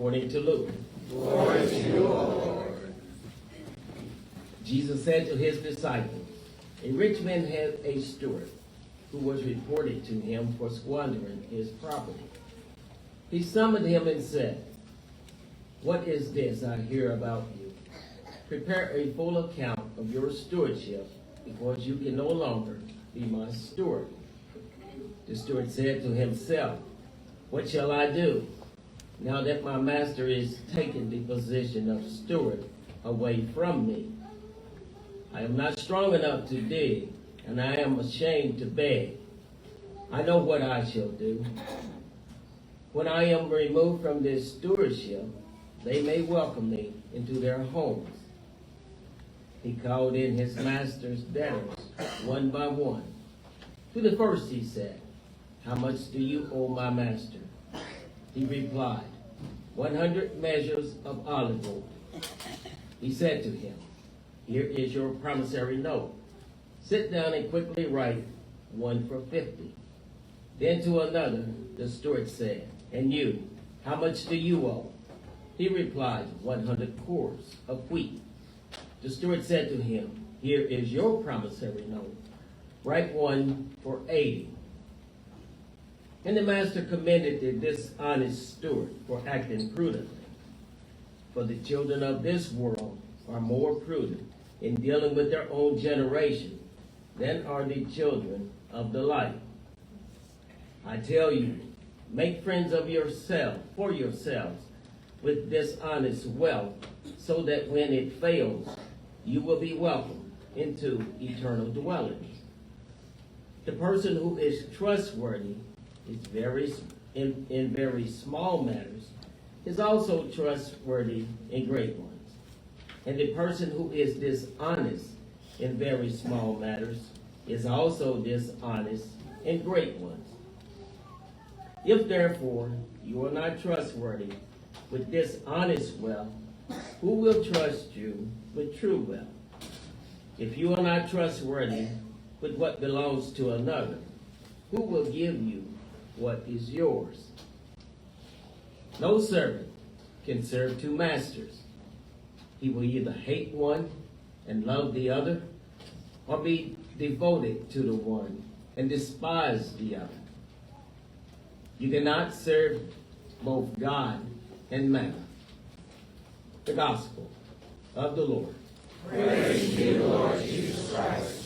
according to Luke. Glory to you, O Lord. Jesus said to his disciples, a rich man had a steward who was reported to him for squandering his property. He summoned him and said, what is this I hear about you? Prepare a full account of your stewardship, because you can no longer be my steward. The steward said to himself, what shall I do now that my master is taking the position of steward away from me? I am not strong enough to dig, and I am ashamed to beg. I know what I shall do. When I am removed from this stewardship, they may welcome me into their homes. He called in his master's debtors one by one. To the first he said, how much do you owe my master? He replied, 100 measures of olive oil. He said to him, here is your promissory note. Sit down and quickly write 1 for 50. Then to another, the steward said, and you, how much do you owe? He replied, 100 cores of wheat. The steward said to him, here is your promissory note. Write 1 for 80. And the master commended the dishonest steward for acting prudently. For the children of this world are more prudent in dealing with their own generation than are the children of the light. I tell you, make friends of yourself, for yourselves, with dishonest wealth, so that when it fails, you will be welcomed into eternal dwellings. The person who is trustworthy is in very small matters is also trustworthy in great ones. And the person who is dishonest in very small matters is also dishonest in great ones. If therefore you are not trustworthy with dishonest wealth, who will trust you with true wealth? If you are not trustworthy with what belongs to another, who will give you what is yours? No servant can serve two masters. He will either hate one and love the other, or be devoted to the one and despise the other. You cannot serve both God and mammon. The gospel of the Lord. Praise to you, Lord Jesus Christ.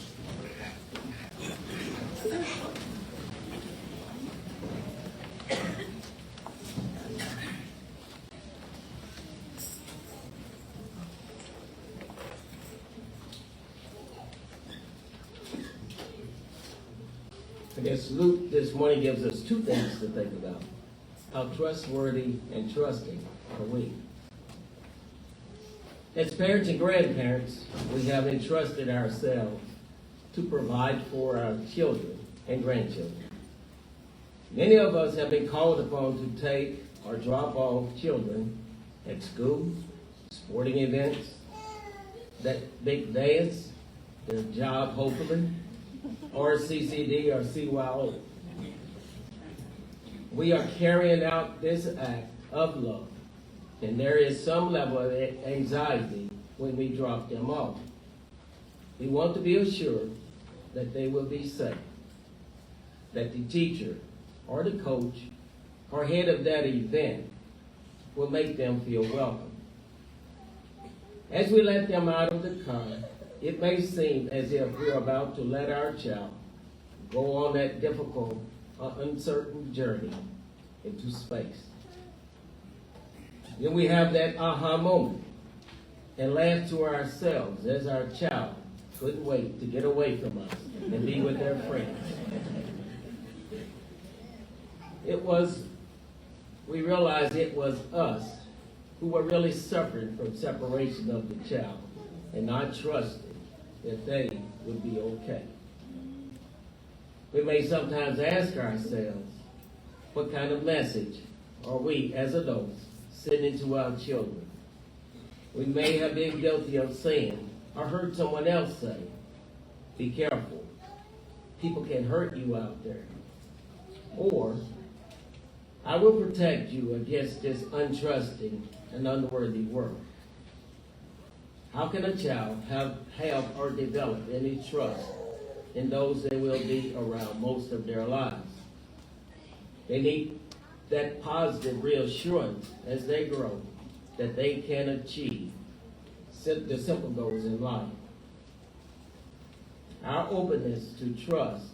I guess Luke this morning gives us two things to think about. How trustworthy and trusting are we? As parents and grandparents, we have entrusted ourselves to provide for our children and grandchildren. Many of us have been called upon to take or drop off children at school, sporting events, that big dance, their job hopefully, or CCD or CYO. We are carrying out this act of love, and there is some level of anxiety when we drop them off. We want to be assured that they will be safe, that the teacher or the coach or head of that event will make them feel welcome. As we let them out of the car, it may seem as if we're about to let our child go on that difficult or uncertain journey into space. Then we have that aha moment and laugh to ourselves as our child couldn't wait to get away from us and be with their friends. We realized it was us who were really suffering from separation of the child and not trusting that they would be okay. We may sometimes ask ourselves, what kind of message are we as adults sending to our children? We may have been guilty of saying or heard someone else say, be careful, people can hurt you out there. Or I will protect you against this untrusting and unworthy world. How can a child have or develop any trust in those they will be around most of their lives? They need that positive reassurance as they grow that they can achieve the simple goals in life. Our openness to trust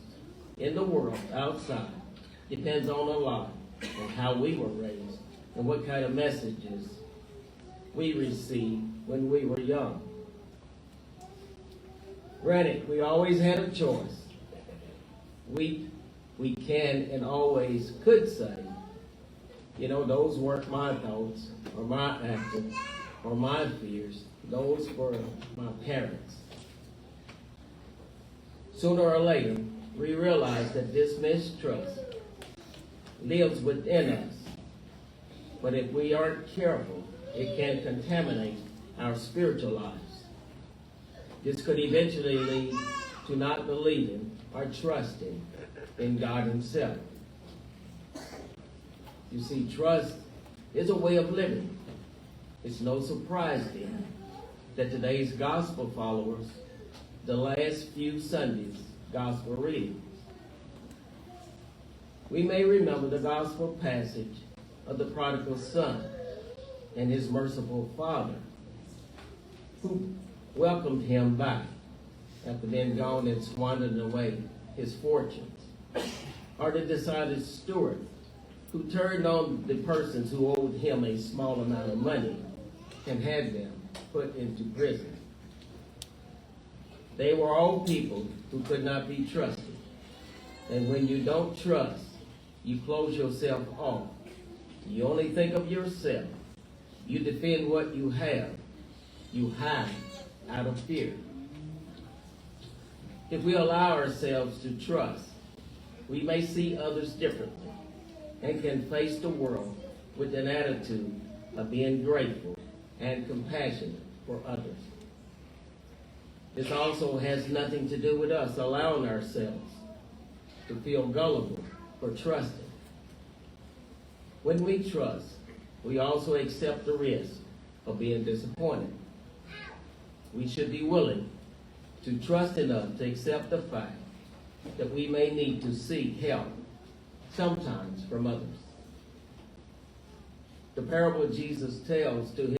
in the world outside depends on a lot on how we were raised and what kind of messages we received when we were young. Granted, we always had a choice. We can and always could say, those weren't my thoughts or my actions or my fears. Those were my parents. Sooner or later, we realize that this mistrust lives within us. But if we aren't careful, it can contaminate our spiritual lives. This could eventually lead to not believing or trusting in God Himself. You see, trust is a way of living. It's no surprise then that today's gospel followers, the last few Sundays' gospel readings, we may remember the gospel passage of the prodigal son and his merciful father, who welcomed him back after being gone and squandering away his fortunes, or the dishonest steward who turned on the persons who owed him a small amount of money and had them put into prison. They were all people who could not be trusted. And when you don't trust, you close yourself off. You only think of yourself. You defend what you have. You hide out of fear. If we allow ourselves to trust, we may see others differently and can face the world with an attitude of being grateful and compassionate for others. This also has nothing to do with us allowing ourselves to feel gullible for trusting. When we trust, we also accept the risk of being disappointed. We should be willing to trust enough to accept the fact that we may need to seek help, sometimes from others. The parable Jesus tells to